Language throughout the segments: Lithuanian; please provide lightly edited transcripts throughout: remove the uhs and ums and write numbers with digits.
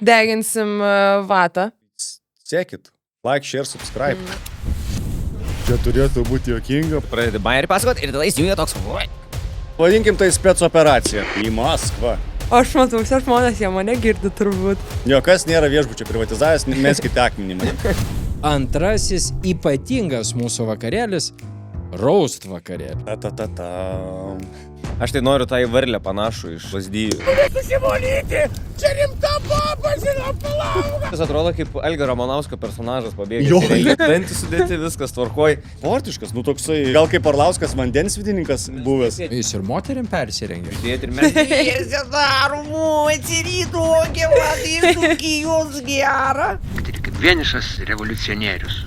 Deginsim vatą. Sekit. Like, share, subscribe. Čia turėtų būti juokinga. Pradedi bajerį pasakot ir tada įsijungia toks. Vadinkim tai spec operacija. Į Maskvą. Aš matau, visi žmonės, jie mane girdi turbūt. Jokas nėra viešbučio privatizavęs, meskite akmenį mane. Antrasis ypatingas mūsų vakarėlis – roast vakarėlis. Ta-ta-ta-ta. Aš tai noriu tą į varlę panašų iš Lazdijų. Susivalyti! Čia rimta baba, žinau, palauk! Jis atrodo kaip Algio Ramanausko personažas pabėgęs. Jo. Dantį sudėti, viskas tvarkoj. Sportiškas, nu toksai, gal kaip Arlauskas vandens vidininkas buvęs. Jis ir moterim persirengė. Dėti ir mes. Daromų, atsirytokė, vadai, Dzūkijos gerą. Tai kaip vienišas revoliucionierius.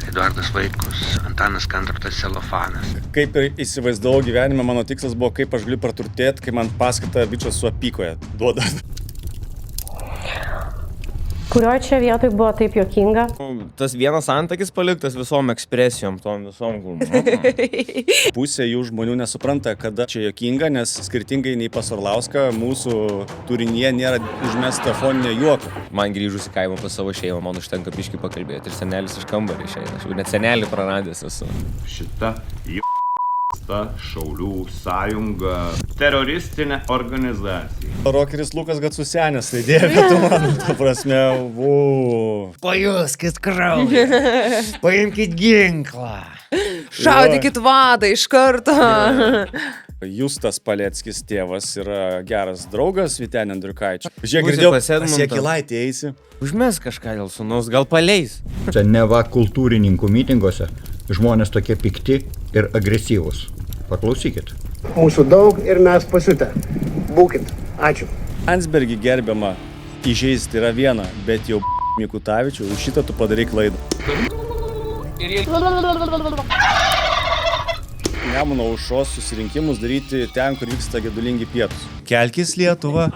Eduardas Vaitkus, Antanas Kandratas Celofanas. Kaip ir įsivaizdavau gyvenime, mano tikslas buvo, kaip aš galiu praturtėti, kai man paskaitą bičias su apykoje duoda. Kurioje čia vietoj buvo taip juokinga? Tas vienas antakis paliktas visom ekspresijom, tom visom. Pusė jų žmonių nesupranta, kada čia juokinga, nes skirtingai nei pas Orlauską, mūsų turinyje nėra užmesta foninio juoko. Man grįžus į kaimą pas savo šeimą, man užtenka biškį pakalbėti. Ir senelis iš kambarį išeina. Aš jau net senelį praradęs esu. Šita Šaulių sąjunga teroristinė organizacija. Rokeris Lukas gat susenęs, tai dėvė tu man, ta prasme, Pajuskit kraują. Paimkit ginklą. Šaudykit vadą iš karto. Justas Paleckis tėvas yra geras draugas Vytenio Andriukaičio. Žiūrėk, Būsi girdėjau, pas Edmuntą. Pasiekilaitį eisi. Užmes kažką dėl sūnaus, gal paleis. Čia neva kultūrininkų mitinguose žmonės tokie pikti ir agresyvūs. Paklausykit. Mūsų daug ir mes pasiutę. Būkit. Ačiū. Landsbergį gerbiama įžeisti yra viena, bet jau Mikutavičių, už šitą tu padarai klaidą. Nemuno aušros susirinkimus daryti ten, kur vyksta gedulingi pietūs. Kelkis Lietuva.